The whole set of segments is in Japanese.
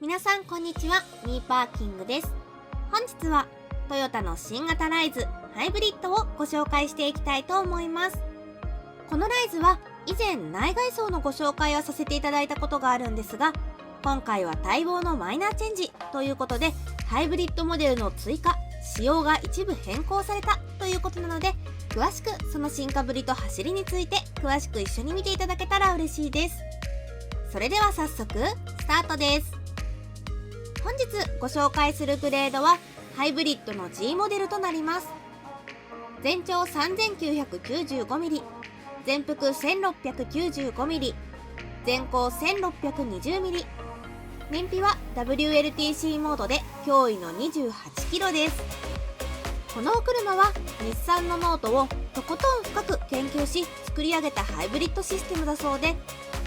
皆さんこんにちは、ミーパーキングです。本日はトヨタの新型ライズハイブリッドをご紹介していきたいと思います。このライズは以前内外装のご紹介をさせていただいたことがあるんですが、今回は待望のマイナーチェンジということでハイブリッドモデルの追加、仕様が一部変更されたということなので、詳しくその進化ぶりと走りについて詳しく一緒に見ていただけたら嬉しいです。それでは早速スタートです。本日ご紹介するグレードはハイブリッドの G モデルとなります。全長 3995mm、 全幅 1695mm、 全高 1620mm、 燃費は WLTC モードで驚異の 28kg です。このお車は日産のノートをとことん深く研究し作り上げたハイブリッドシステムだそうで、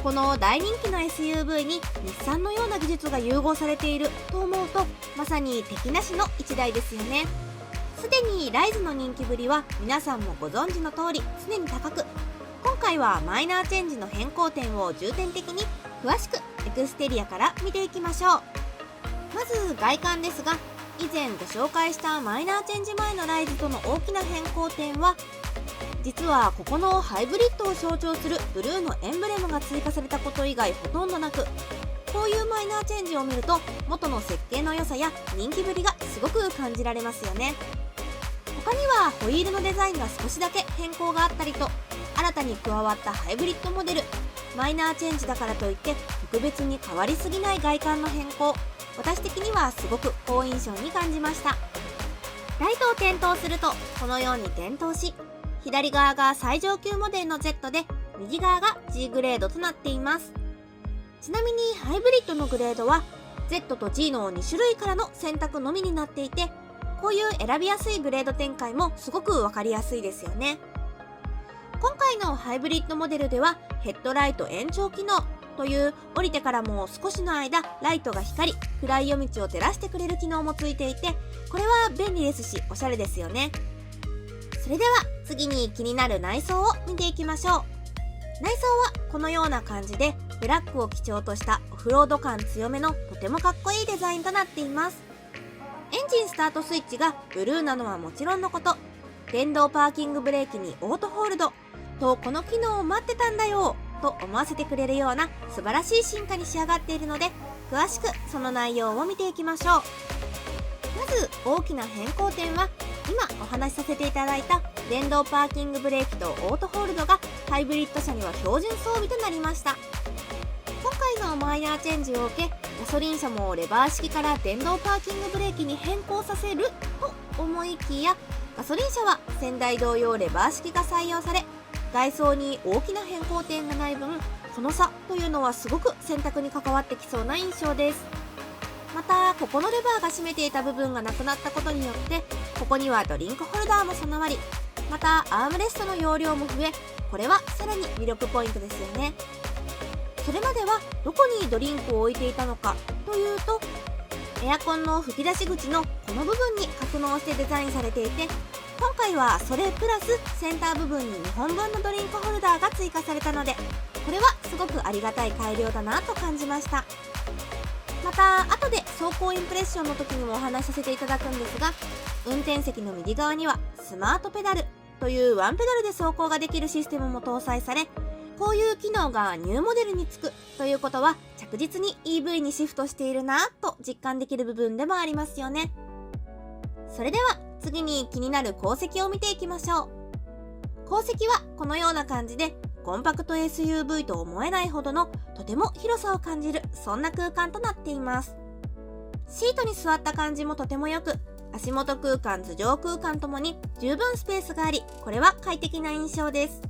この大人気の SUV に日産のような技術が融合されていると思うと、まさに敵なしの一台ですよね。すでにライズの人気ぶりは皆さんもご存知の通り常に高く、今回はマイナーチェンジの変更点を重点的に詳しくエクステリアから見ていきましょう。まず外観ですが、以前ご紹介したマイナーチェンジ前のライズとの大きな変更点は、実はここのハイブリッドを象徴するブルーのエンブレムが追加されたこと以外ほとんどなく、こういうマイナーチェンジを見ると元の設計の良さや人気ぶりがすごく感じられますよね。他にはホイールのデザインが少しだけ変更があったりと、新たに加わったハイブリッドモデル、マイナーチェンジだからといって特別に変わりすぎない外観の変更、私的にはすごく好印象に感じました。ライトを点灯するとこのように点灯し、左側が最上級モデルの Z で右側が G グレードとなっています。ちなみにハイブリッドのグレードは Z と G の2種類からの選択のみになっていて、こういう選びやすいグレード展開もすごく分かりやすいですよね。今回のハイブリッドモデルではヘッドライト延長機能という降りてからも少しの間ライトが光り暗い夜道を照らしてくれる機能もついていて、これは便利ですしおしゃれですよね。それでは次に気になる内装を見ていきましょう。内装はこのような感じでブラックを基調としたオフロード感強めのとてもかっこいいデザインとなっています。エンジンスタートスイッチがブルーなのはもちろんのこと、電動パーキングブレーキにオートホールドと、この機能を待ってたんだよと思わせてくれるような素晴らしい進化に仕上がっているので、詳しくその内容を見ていきましょう。まず大きな変更点は、今お話しさせていただいた電動パーキングブレーキとオートホールドがハイブリッド車には標準装備となりました。今回のマイナーチェンジを受け、ガソリン車もレバー式から電動パーキングブレーキに変更させると思いきや、ガソリン車は先代同様レバー式が採用され、外装に大きな変更点がない分、この差というのはすごく選択に関わってきそうな印象です。またここのレバーが占めていた部分がなくなったことによって、ここにはドリンクホルダーも備わり、またアームレストの容量も増え、これはさらに魅力ポイントですよね。それまではどこにドリンクを置いていたのかというと、エアコンの吹き出し口のこの部分に格納してデザインされていて、今回はそれプラスセンター部分に2本分のドリンクホルダーが追加されたので、これはすごくありがたい改良だなと感じました。また後で走行インプレッションの時にもお話しさせていただくんですが、運転席の右側にはスマートペダルというワンペダルで走行ができるシステムも搭載され、こういう機能がニューモデルにつくということは着実に EV にシフトしているなぁと実感できる部分でもありますよね。それでは次に気になる後席を見ていきましょう。後席はこのような感じでコンパクト SUV と思えないほどのとても広さを感じる、そんな空間となっています。シートに座った感じもとてもよく、足元空間、頭上空間ともに十分スペースがあり、これは快適な印象です。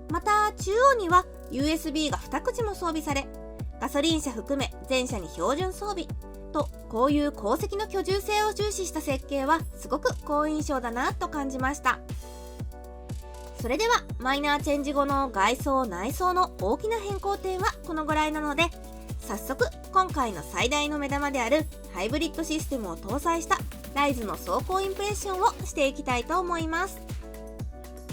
また中央には USB が2口も装備され、ガソリン車含め全車に標準装備と、こういう後席の居住性を重視した設計はすごく好印象だなと感じました。それではマイナーチェンジ後の外装内装の大きな変更点はこのぐらいなので、早速今回の最大の目玉であるハイブリッドシステムを搭載したライズの走行インプレッションをしていきたいと思います。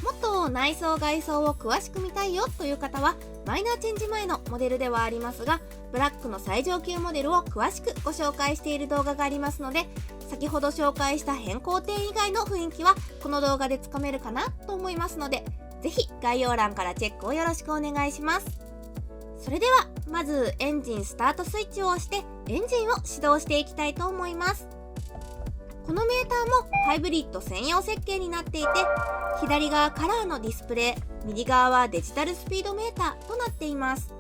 もっと内装外装を詳しく見たいよという方はマイナーチェンジ前のモデルではありますが、ブラックの最上級モデルを詳しくご紹介している動画がありますので、先ほど紹介した変更点以外の雰囲気はこの動画でつかめるかなと思いますので、ぜひ概要欄からチェックをよろしくお願いします。それではまずエンジンスタートスイッチを押してエンジンを始動していきたいと思います。このメーターもハイブリッド専用設計になっていて、左側カラーのディスプレイ、右側はデジタルスピードメーターとなっています。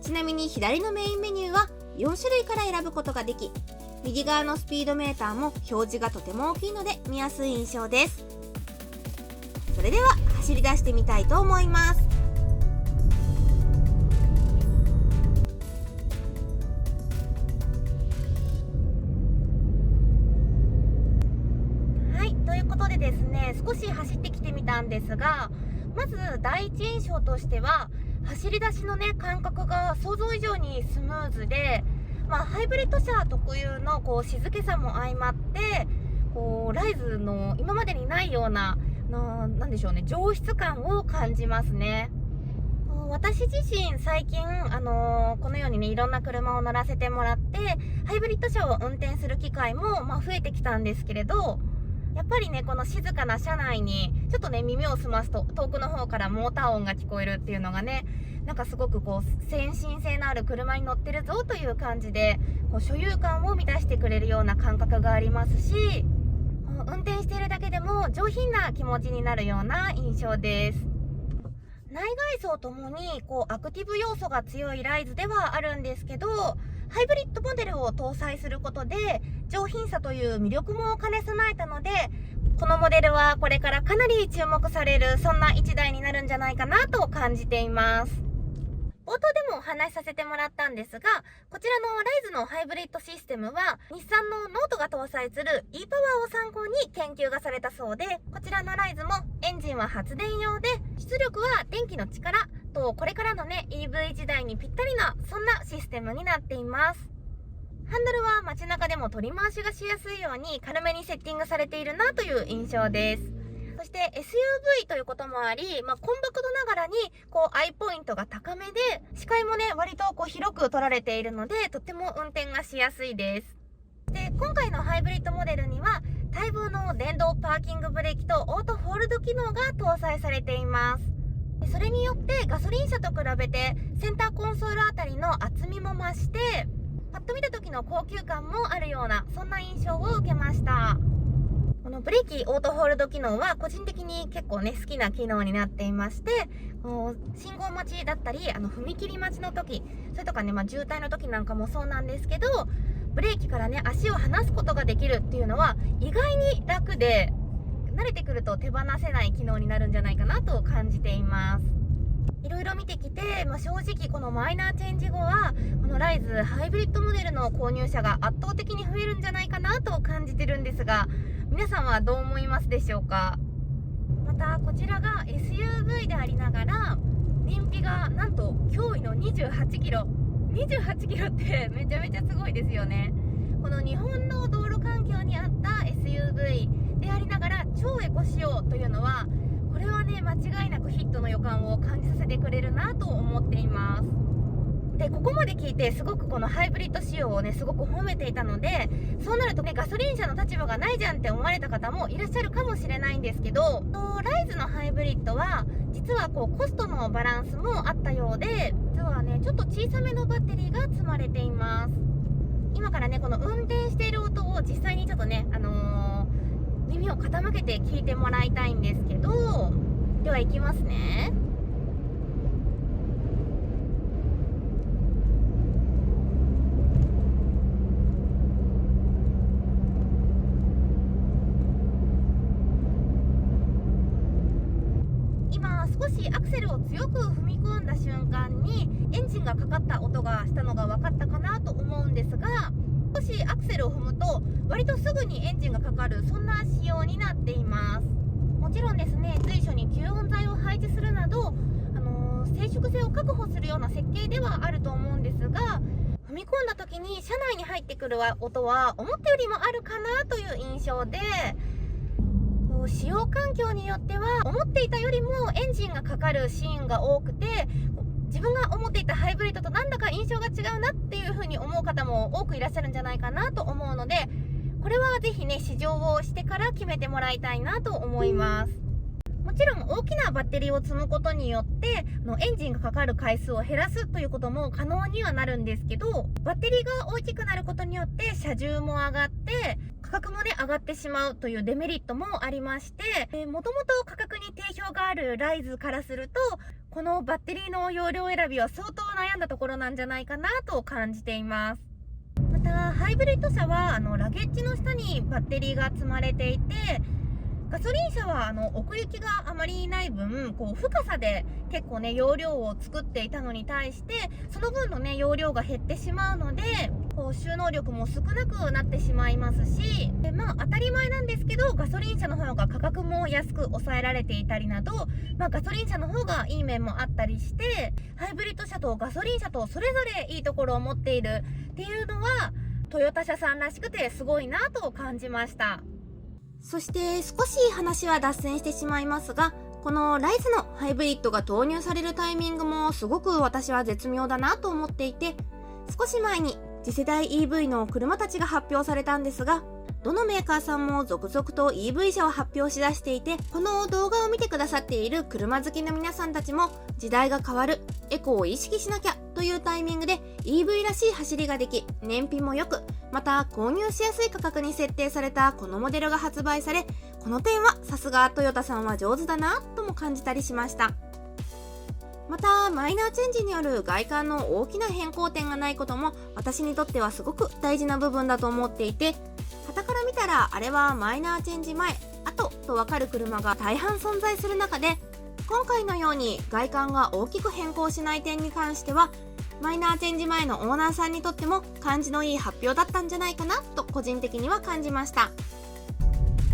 ちなみに左のメインメニューは4種類から選ぶことができ、右側のスピードメーターも表示がとても大きいので見やすい印象です。それでは走り出してみたいと思います。はい、ということでですね、少し走ってきてみたんですが、まず第一印象としては走り出しのね感覚が想像以上にスムーズで、ハイブリッド車特有の静けさも相まって、ライズの今までにないようななんでしょうね、上質感を感じますね。私自身最近、このようにねいろんな車を乗らせてもらってハイブリッド車を運転する機会も増えてきたんですけれど、やっぱりねこの静かな車内にちょっとね耳を澄ますと遠くの方からモーター音が聞こえるっていうのがね、なんかすごく先進性のある車に乗ってるぞという感じで所有感を満たしてくれるような感覚がありますし、運転しているだけでも上品な気持ちになるような印象です。内外装ともにアクティブ要素が強いライズではあるんですけど、ハイブリッドモデルを搭載することで上品さという魅力も兼ね備えたので、このモデルはこれからかなり注目される、そんな一台になるんじゃないかなと感じています。冒頭でもお話しさせてもらったんですが、こちらのライズのハイブリッドシステムは日産のノートが搭載する e パワーを参考に研究がされたそうで、こちらのライズもエンジンは発電用で出力は電気の力と、これからのね EV 時代にぴったりなそんなシステムになっています。ハンドルは街中でも取り回しがしやすいように軽めにセッティングされているなという印象です。そして SUV ということもあり、コンパクトながらにアイポイントが高めで、視界もね割と広く取られているので、とても運転がしやすいです。で、今回のハイブリッドモデルには待望の電動パーキングブレーキとオートホールド機能が搭載されています。それによってガソリン車と比べてセンターコンソールあたりの厚みも増して、パッと見た時の高級感もあるような、そんな印象を受けました。このブレーキオートホールド機能は個人的に結構ね好きな機能になっていまして、信号待ちだったり踏切待ちの時、それとかね、渋滞の時なんかもそうなんですけど、ブレーキからね足を離すことができるっていうのは意外に楽で、慣れてくると手放せない機能になるんじゃないかなと感じています。いろいろ見てきて、正直このマイナーチェンジ後はこのライズハイブリッドモデルの購入者が圧倒的に増えるんじゃないかなと感じてるんですが、皆さんはどう思いますでしょうか。またこちらが SUV でありながら燃費がなんと驚異の28キロってめちゃめちゃすごいですよね。この日本の道路環境に合った SUV でありながら超エコ仕様というのは、これはね間違いなくヒットの予感を感じさせてくれるなと思っています。で、ここまで聞いてすごくこのハイブリッド仕様をねすごく褒めていたので、そうなるとねガソリン車の立場がないじゃんって思われた方もいらっしゃるかもしれないんですけど、ライズのハイブリッドは実はコストのバランスもあったようで、実はねちょっと小さめのバッテリーが積まれています。今からねこの運転している音を実際にちょっとね耳を傾けて聞いてもらいたいんですけど、では行きますね。今少しアクセルを強く踏み込んだ瞬間にエンジンがかかった音がしたのが分かったかなと思うんですが、少しアクセルを踏むと割とすぐにエンジンがかかる、そんな仕様になっています。もちろんですね、随所に吸音材を配置するなど、静粛性を確保するような設計ではあると思うんですが、踏み込んだ時に車内に入ってくる音は思ったよりもあるかなという印象で、使用環境によっては思っていたよりもエンジンがかかるシーンが多くて、自分が思っていたハイブリッドとなんだか印象が違うなっていう風に思う方も多くいらっしゃるんじゃないかなと思うので、これはぜひね、試乗をしてから決めてもらいたいなと思います。もちろん大きなバッテリーを積むことによってエンジンがかかる回数を減らすということも可能にはなるんですけど、バッテリーが大きくなることによって車重も上がって価格もね上がってしまうというデメリットもありまして、もともと価格に定評があるライズからすると、このバッテリーの容量選びは相当悩んだところなんじゃないかなと感じています。またハイブリッド車はラゲッジの下にバッテリーが積まれていて、ガソリン車は奥行きがあまりない分、深さで結構ね容量を作っていたのに対して、その分のね容量が減ってしまうので、収納力も少なくなってしまいますし、当たり前なんですけど、ガソリン車の方が価格も安く抑えられていたりなど、ガソリン車の方がいい面もあったりして、ハイブリッド車とガソリン車とそれぞれいいところを持っているっていうのはトヨタ車さんらしくてすごいなと感じました。そして少し話は脱線してしまいますが、このライズのハイブリッドが投入されるタイミングもすごく私は絶妙だなと思っていて、少し前に次世代 EV の車たちが発表されたんですが、どのメーカーさんも続々と EV 車を発表しだしていて、この動画を見てくださっている車好きの皆さんたちも、時代が変わる、エコを意識しなきゃというタイミングで EV らしい走りができ、燃費も良く、また購入しやすい価格に設定されたこのモデルが発売され、この点はさすがトヨタさんは上手だなとも感じたりしました。またマイナーチェンジによる外観の大きな変更点がないことも私にとってはすごく大事な部分だと思っていて、傍から見たらあれはマイナーチェンジ前後と分かる車が大半存在する中で、今回のように外観が大きく変更しない点に関しては、マイナーチェンジ前のオーナーさんにとっても感じのいい発表だったんじゃないかなと個人的には感じました。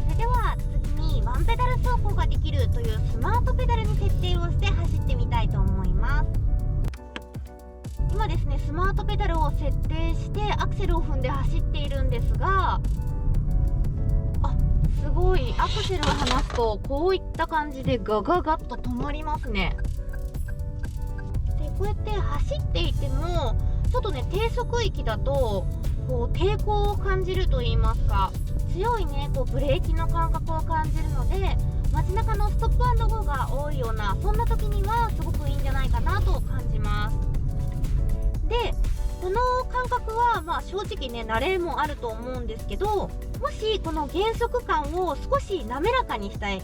それでは次にワンペダル走行ができるというスマートペダルに設定をして走ってみたいと思います。今ですね、スマートペダルを設定してアクセルを踏んで走っているんですが、すごいアクセルを離すとこういった感じでガガガッと止まりますね。でこうやって走っていてもちょっとね、低速域だと抵抗を感じると言いますか、強いねブレーキの感覚を感じるので、街中のストップ&ゴーが多いようなそんな時にはすごくいいんじゃないかなと感じます。でこの感覚は正直ね慣れもあると思うんですけど、もしこの減速感を少し滑らかにしたい、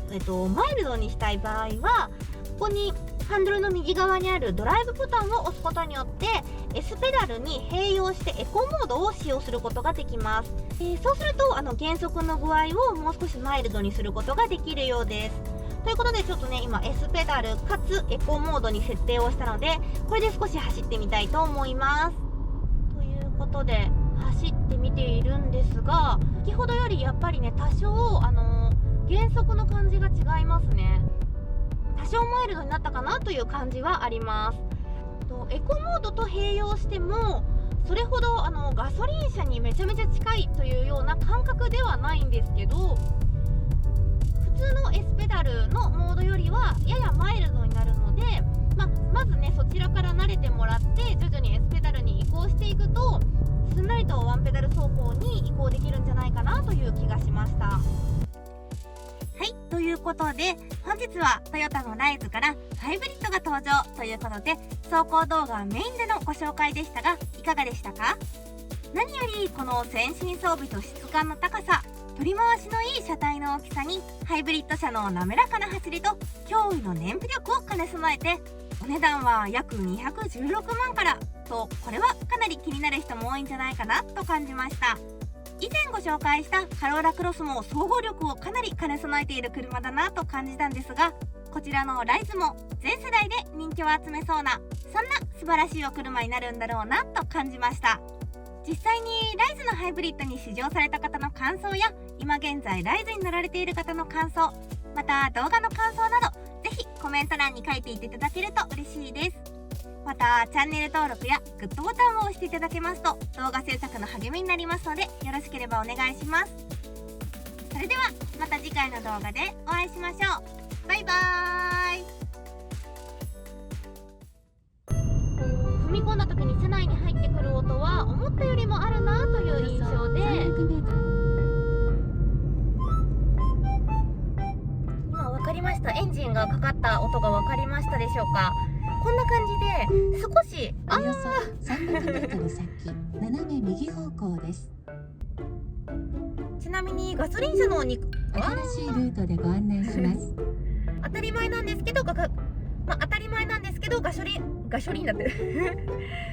マイルドにしたい場合は、ここにハンドルの右側にあるドライブボタンを押すことによって S ペダルに併用してエコモードを使用することができます。そうすると減速の具合をもう少しマイルドにすることができるようです。ということでちょっとね今 S ペダルかつエコモードに設定をしたので、これで少し走ってみたいと思います。ということで走ってみているんですが、先ほどよりやっぱりね多少減速の感じが違いますね。多少マイルドになったかなという感じはあります。エコモードと併用してもそれほどガソリン車にめちゃめちゃ近いというような感覚ではないんですけど、普通の S ペダルのモードよりはややマイルドになるので、まずねそちらから慣れてもらって徐々に S ペダルに移行していくと、すんなりとワンペダル走行に移行できるんじゃないかなという気がしました。はい、ということで本日はトヨタのライズからハイブリッドが登場ということで、走行動画メインでのご紹介でしたがいかがでしたか？何よりこの先進装備と質感の高さ、取り回しのいい車体の大きさにハイブリッド車の滑らかな走りと驚異の燃費力を兼ね備えて、お値段は約216万からと、これはかなり気になる人も多いんじゃないかなと感じました。以前ご紹介したカローラクロスも総合力をかなり兼ね備えている車だなと感じたんですが、こちらのライズも全世代で人気を集めそうな、そんな素晴らしいお車になるんだろうなと感じました。実際にライズのハイブリッドに試乗された方の感想や、今現在ライズに乗られている方の感想、また動画の感想などぜひコメント欄に書いていていただけると嬉しいです。またチャンネル登録やグッドボタンを押していただけますと動画制作の励みになりますので、よろしければお願いします。それではまた次回の動画でお会いしましょう。バイバーイ。時に車内に入ってくる音は思ったよりもあるなという印象で、今分かりました。エンジンがかかった音が分かりましたでしょうか。こんな感じで少しおよそ300メートル先、斜め右方向です。ちなみにガソリン車の新し新しいルートでご案内します。当たり前なんですけど当たり前なんですけどガソリンだって